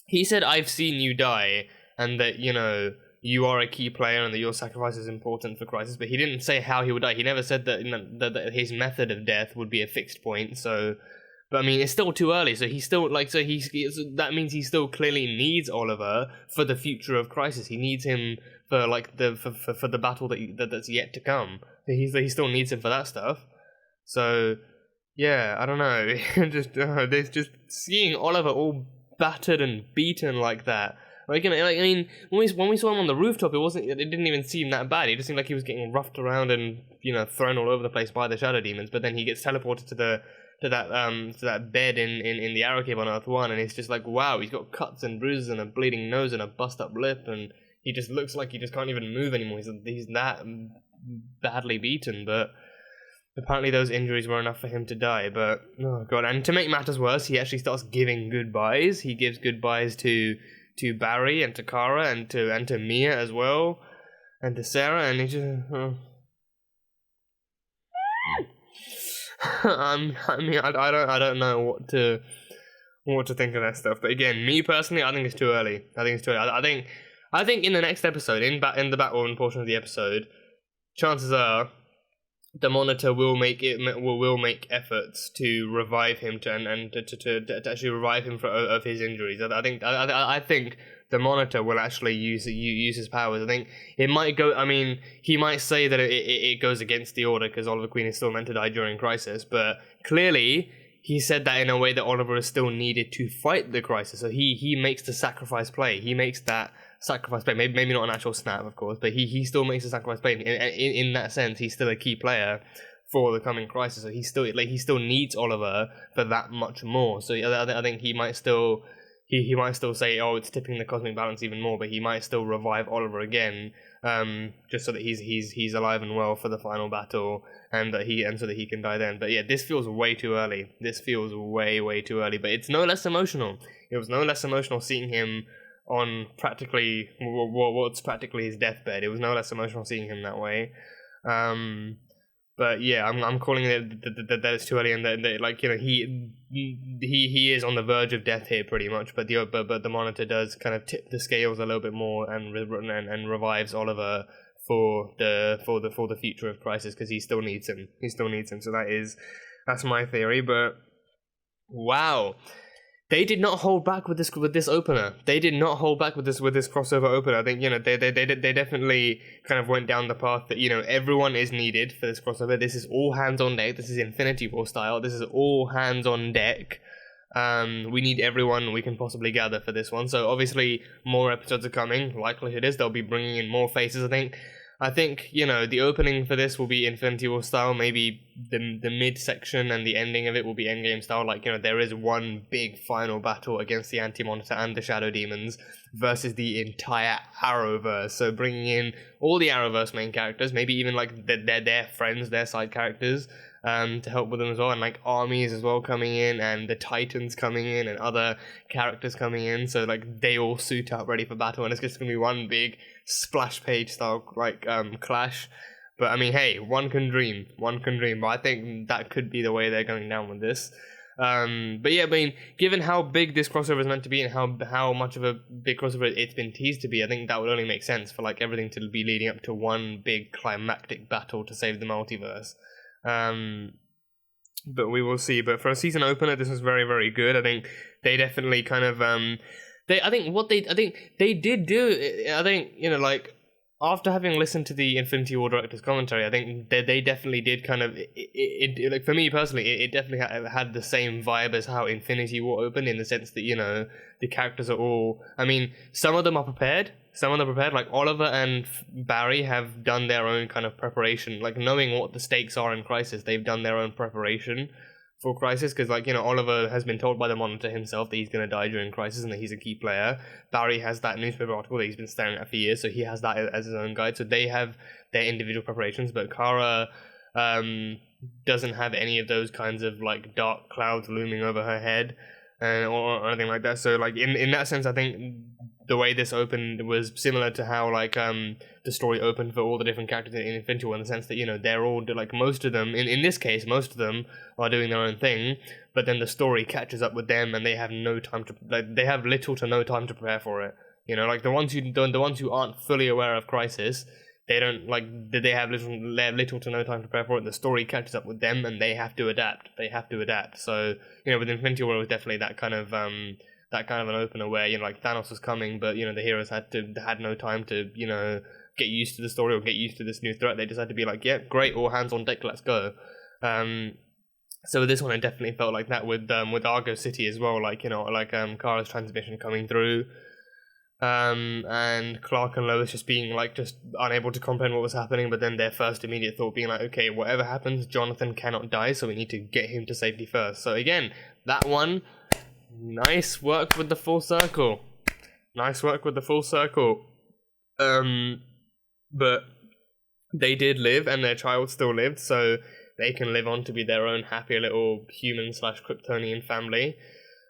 he said, I've seen you die, and that, you are a key player, and that your sacrifice is important for Crisis, but he didn't say how he would die. He never said that his method of death would be a fixed point, so... But I mean, it's still too early, so he's still that means he still clearly needs Oliver for the future of Crisis. He needs him for for the battle that's yet to come. He still needs him for that stuff. So yeah, I don't know. There's just seeing Oliver all battered and beaten like that. Like, I mean, when we saw him on the rooftop, it didn't even seem that bad. It just seemed like he was getting roughed around and thrown all over the place by the Shadow Demons. But then he gets teleported to that bed in the Arrow Cave on Earth 1, and it's just like, wow, he's got cuts and bruises and a bleeding nose and a bust up lip, and he just looks like he just can't even move anymore. He's that badly beaten, but apparently those injuries were enough for him to die. But oh god, and to make matters worse, he actually starts giving goodbyes. He gives goodbyes to Barry and to Kara and to Mia as well, and to Sarah, and he just I mean, I don't know what to think of that stuff. But again, me personally, I think it's too early. I think in the next episode, in the Batwoman portion of the episode, chances are the Monitor will make efforts to revive him to actually revive him of his injuries. I think the Monitor will actually use his powers. I think it might go. I mean, he might say that it goes against the order because Oliver Queen is still meant to die during Crisis, but clearly he said that in a way that Oliver is still needed to fight the Crisis. So he makes the sacrifice play. He makes that sacrifice play. Maybe not an actual snap, of course, but he still makes a sacrifice play. In that sense, he's still a key player for the coming Crisis. So he still needs Oliver for that much more. So I think he might still. He might still say, oh, it's tipping the cosmic balance even more, but he might still revive Oliver again, just so that he's alive and well for the final battle, and so that he can die then. But yeah, this feels way too early. This feels way too early. But it's no less emotional. It was no less emotional seeing him on practically what's practically his deathbed. It was no less emotional seeing him that way. But yeah, I'm calling it that it's too early, and that like he is on the verge of death here pretty much. But the Monitor does kind of tip the scales a little bit more and revives Oliver for the future of Crisis because he still needs him. So that's my theory. But wow. They did not hold back with this opener. They did not hold back with this crossover opener. I think they definitely kind of went down the path that everyone is needed for this crossover. This is all hands on deck. This is Infinity War style. This is all hands on deck. We need everyone we can possibly gather for this one. So obviously more episodes are coming. Likelihood is they'll be bringing in more faces, I think, you know, the opening for this will be Infinity War style. Maybe the mid section and the ending of it will be Endgame style. Like, you know, there is one big final battle against the Anti-Monitor and the Shadow Demons versus the entire Arrowverse. So bringing in all the Arrowverse main characters, maybe even like their friends, their side characters, to help with them as well, and like armies as well coming in, and the Titans coming in, and other characters coming in. So like they all suit up ready for battle, and it's just gonna be one big splash page style like clash. But I mean, hey, one can dream. But I think that could be the way they're going down with this. But yeah, I mean, given how big this crossover is meant to be and how much of a big crossover it's been teased to be, I think that would only make sense for like everything to be leading up to one big climactic battle to save the multiverse. But we will see. But for a season opener, this was very, very good. I think they definitely kind of I think they did do. I think, you know, like after having listened to the Infinity War director's commentary, I think they definitely did kind of it like for me personally, it definitely had the same vibe as how Infinity War opened, in the sense that, you know, the characters are all, I mean, some of them are prepared. Like Oliver and Barry have done their own kind of preparation, like knowing what the stakes are in Crisis. They've done their own preparation for Crisis, because, like, you know, Oliver has been told by the Monitor himself that he's going to die during Crisis and that he's a key player. Barry has that newspaper article that he's been staring at for years, so he has that as his own guide. So they have their individual preparations, but Kara doesn't have any of those kinds of like dark clouds looming over her head or anything like that. So like in that sense, I think the way this opened was similar to how like the story opened for all the different characters in Infinity War, in the sense that, you know, they're all like, most of them in this case, most of them are doing their own thing, but then the story catches up with them and they have no time to, like, they have little to no time to prepare for it. You know, like the ones who aren't fully aware of Crisis, they don't, like, they have little to no time to prepare for it. The story catches up with them and they have to adapt. So, you know, with Infinity War, it was definitely that kind of an opener where, you know, like Thanos was coming, but, you know, the heroes had no time to, you know, get used to the story or get used to this new threat. They just had to be like, yeah, great, all hands on deck, let's go. So with this one, it definitely felt like that with Argo City as well, like, you know, like Kara's transmission coming through, and Clark and Lois just being like just unable to comprehend what was happening, but then their first immediate thought being like, okay, whatever happens, Jonathan cannot die, so we need to get him to safety first. So again, that one, nice work with the full circle. But they did live, and their child still lived, so they can live on to be their own happy little human/Kryptonian family.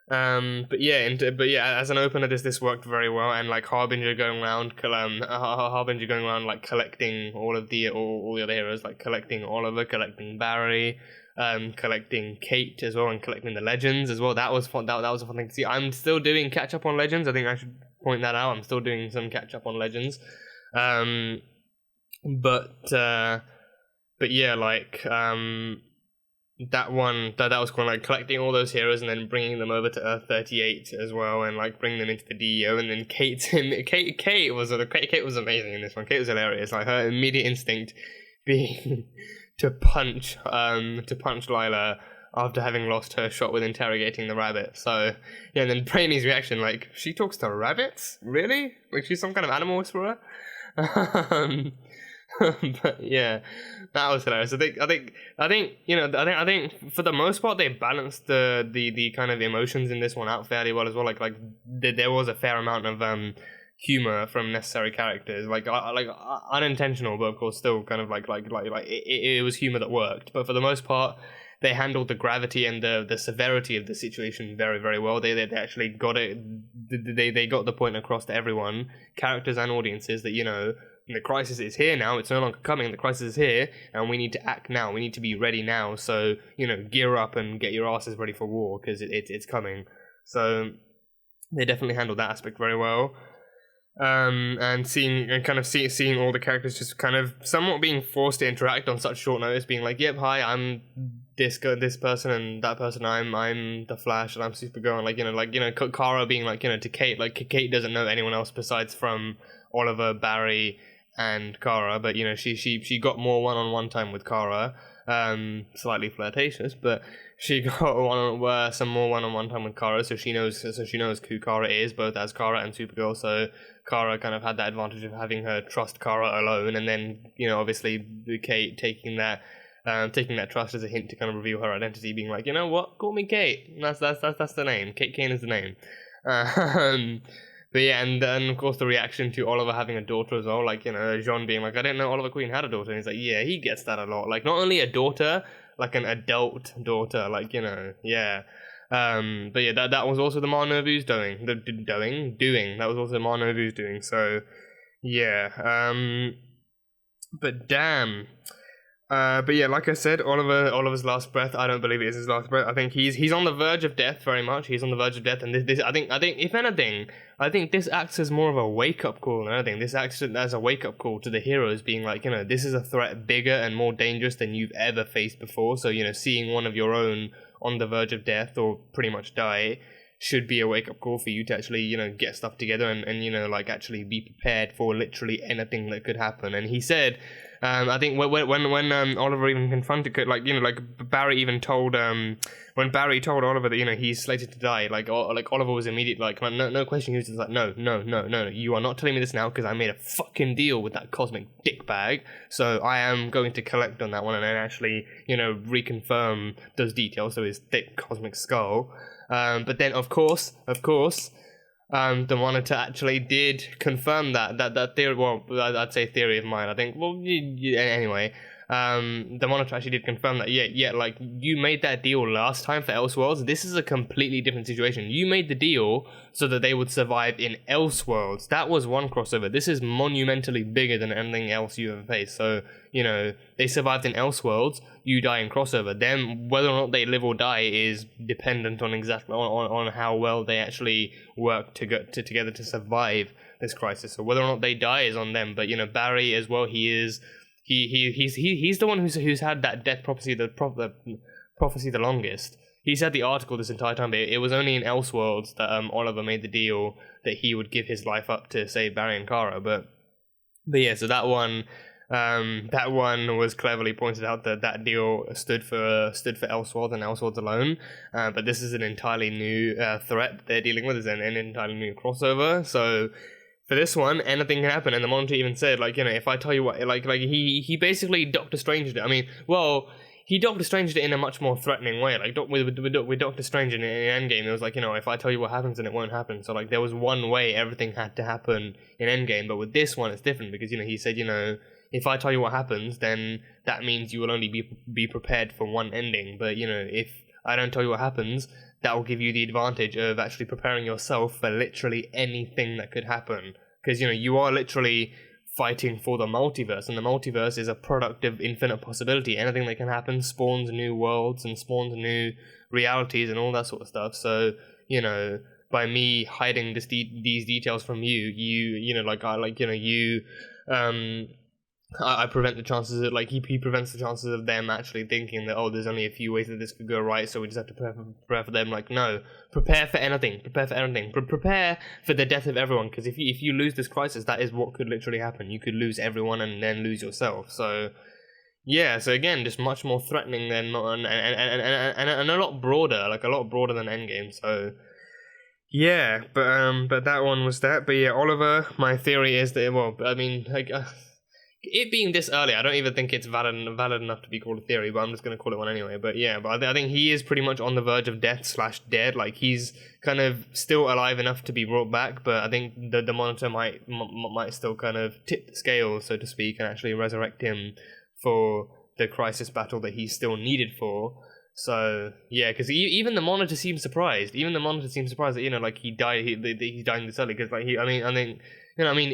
But yeah, as an opener, this worked very well, and like Harbinger going around like collecting all the other heroes, like collecting Oliver, collecting Barry, collecting Kate as well, and collecting the Legends as well. That was fun. That was a fun thing to see. I'm still doing catch up on Legends. I think I should point that out. I'm still doing some catch up on Legends. But yeah, like that one that was cool, like collecting all those heroes and then bringing them over to Earth 38 as well, and like bringing them into the DEO. And then Kate was amazing in this one. Kate was hilarious. Like her immediate instinct being to punch Lila after having lost her shot with interrogating the rabbit. So yeah, and then Brainy's reaction, like, she talks to rabbits? Really? Like she's some kind of animal whisperer? But yeah, that was hilarious. I think for the most part they balanced the kind of emotions in this one out fairly well as well. Like there was a fair amount of humor from necessary characters, like unintentional, but of course still kind of like it was humor that worked. But for the most part, they handled the gravity and the severity of the situation very, very well. They actually got it. They got the point across to everyone, characters and audiences, that, you know, the crisis is here now. It's no longer coming. The crisis is here, and we need to act now. We need to be ready now. So, you know, gear up and get your asses ready for war, because it's coming. So they definitely handled that aspect very well. And seeing all the characters just kind of somewhat being forced to interact on such short notice, being like, yep, hi, I'm this person and that person, I'm the Flash and I'm Supergirl, and Kara being like, you know, to Kate, like Kate doesn't know anyone else besides from Oliver, Barry, and Kara, but, you know, she got more one-on-one time with Kara. slightly flirtatious, but she got some more one-on-one time with Kara, so she knows who Kara is, both as Kara and Supergirl. So Kara kind of had that advantage of having her trust Kara alone, and then obviously Kate taking that trust as a hint to kind of reveal her identity, being like, you know what, call me Kate. That's the name. Kate Kane is the name. But yeah, and then of course the reaction to Oliver having a daughter as well, like, Jean being like, I didn't know Oliver Queen had a daughter, and he's like, yeah, he gets that a lot, like, not only a daughter, like an adult daughter, like, yeah. But yeah, that was also the Marnovu's doing, that was also Marnovu's doing, so, yeah, but damn. But yeah, like I said, Oliver's last breath, I don't believe it is his last breath. I think he's on the verge of death, very much. He's on the verge of death, and this I think if anything, I think this acts as more of a wake-up call than anything. This acts as a wake-up call to the heroes, being like, this is a threat bigger and more dangerous than you've ever faced before. So, seeing one of your own on the verge of death or pretty much die should be a wake-up call for you to actually, get stuff together and like actually be prepared for literally anything that could happen. And he said, I think when Oliver even confronted, like Barry even told, when Barry told Oliver that he's slated to die, like Oliver was immediately like no question. He was just like no, you are not telling me this now, because I made a fucking deal with that cosmic dickbag, so I am going to collect on that one and then actually reconfirm those details, so his thick cosmic skull. But then of course. The Monitor actually did confirm that theory. Well, I'd say theory of mine. I think. Well, anyway, the Monitor actually did confirm that. Yeah. Like, you made that deal last time for Elseworlds. This is a completely different situation. You made the deal so that they would survive in Elseworlds. That was one crossover. This is monumentally bigger than anything else you ever faced. So they survived in Elseworlds. You die in crossover. Then whether or not they live or die is dependent on exactly on how well they actually work together to survive this crisis. So whether or not they die is on them. But Barry as well. He's the one who's had that death prophecy, the prophecy the longest. He's had the article this entire time, but it was only in Elseworlds that Oliver made the deal that he would give his life up to save Barry and Kara. But yeah, so that one was cleverly pointed out that deal stood for Elseworlds and Elseworlds alone. But this is an entirely new threat they're dealing with. Is an entirely new crossover. So for this one, anything can happen. And the Monitor even said, like, if I tell you what, like he basically Doctor Stranged it. I mean, well, he Doctor Stranged it in a much more threatening way. Like with Doctor Strange in Endgame, it was like, if I tell you what happens, then it won't happen. So like there was one way everything had to happen in Endgame. But with this one, it's different because he said, if I tell you what happens, then that means you will only be prepared for one ending. But if I don't tell you what happens, that will give you the advantage of actually preparing yourself for literally anything that could happen. Because you are literally fighting for the multiverse, and the multiverse is a product of infinite possibility. Anything that can happen spawns new worlds and spawns new realities and all that sort of stuff. So by me hiding these details from I prevent the chances of, like, he prevents the chances of them actually thinking that, there's only a few ways that this could go right, so we just have to prepare for them. Like, no, prepare for anything, prepare for the death of everyone, because if you lose this crisis, that is what could literally happen. You could lose everyone and then lose yourself. So yeah, so again, just much more threatening than and a lot broader, like a lot broader than Endgame. So yeah, but that one was that. But yeah, Oliver, my theory is that, well, I mean, like, it being this early, I don't even think it's valid enough to be called a theory, but I'm just going to call it one anyway. But yeah, I think he is pretty much on the verge of death/dead. Like, he's kind of still alive enough to be brought back, but I think the Monitor might still kind of tip the scales, so to speak, and actually resurrect him for the crisis battle that he's still needed for. So yeah, because even the Monitor seems surprised. That like he died. He's dying this early because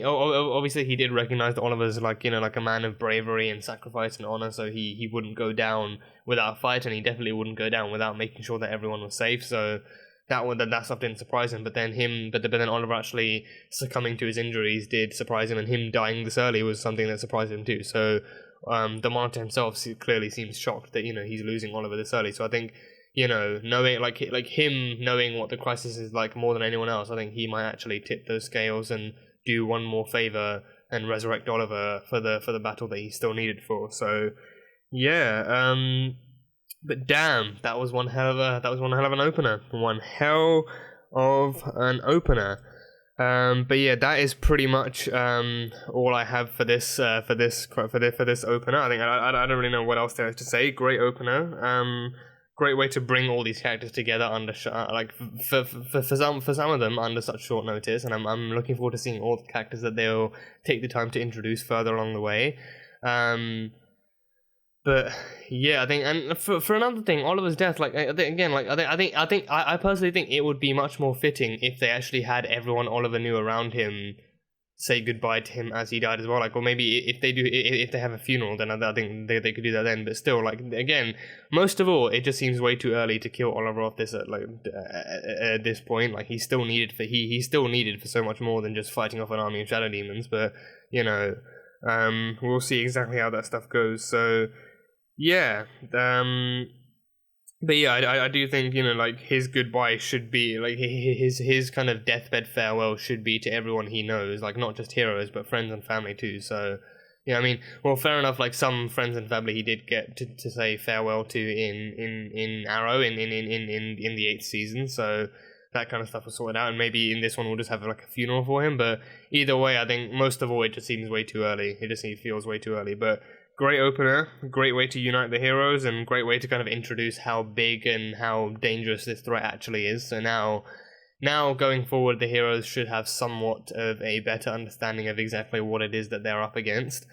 obviously he did recognize that Oliver's like a man of bravery and sacrifice and honor. So he wouldn't go down without a fight, and he definitely wouldn't go down without making sure that everyone was safe. So that stuff didn't surprise him. But then Oliver actually succumbing to his injuries did surprise him, and him dying this early was something that surprised him too. So the Monitor himself clearly seems shocked that he's losing Oliver this early. So I think knowing like him knowing what the crisis is like more than anyone else, I think he might actually tip those scales and do one more favor and resurrect Oliver for the battle that he's still needed for. So yeah, but damn, that was one hell of an opener. One hell of an opener. But yeah, that is pretty much all I have for this opener. I think I don't really know what else there is to say. Great opener. Great way to bring all these characters together under for some of them under such short notice, and I'm looking forward to seeing all the characters that they'll take the time to introduce further along the way. But yeah, I think, and for another thing, Oliver's death, like I personally think it would be much more fitting if they actually had everyone Oliver knew around him say goodbye to him as he died as well. Like, or maybe if they have a funeral, then I think they could do that then. But still, like, again, most of all, it just seems way too early to kill Oliver off this at this point. Like, he's still needed for so much more than just fighting off an army of shadow demons. But you know, we'll see exactly how that stuff goes. So. Yeah, but yeah, I do think, you know, like, his goodbye should be, like, his kind of deathbed farewell should be to everyone he knows, like, not just heroes, but friends and family too, so, yeah, I mean, well, fair enough, like, some friends and family he did get to say farewell to in Arrow, in the 8th season, so that kind of stuff was sorted out, and maybe in this one we'll just have, like, a funeral for him, but either way, I think most of all it just seems way too early, it feels way too early, but great opener, great way to unite the heroes, and great way to kind of introduce how big and how dangerous this threat actually is. So now going forward, the heroes should have somewhat of a better understanding of exactly what it is that they're up against.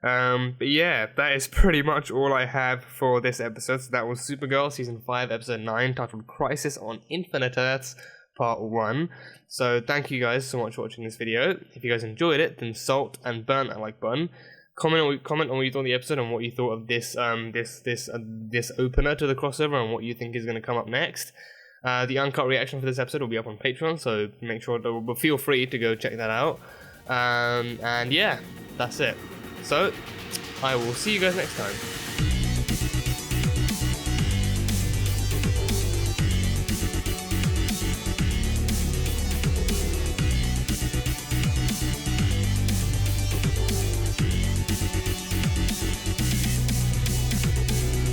But yeah, that is pretty much all I have for this episode. So that was Supergirl Season 5, Episode 9, titled Crisis on Infinite Earths, Part 1. So thank you guys so much for watching this video. If you guys enjoyed it, then salt and burn that like button. Comment on what you thought of the episode and what you thought of this opener to the crossover and what you think is going to come up next. The uncut reaction for this episode will be up on Patreon, so make sure to feel free to go check that out. And yeah, that's it. So I will see you guys next time.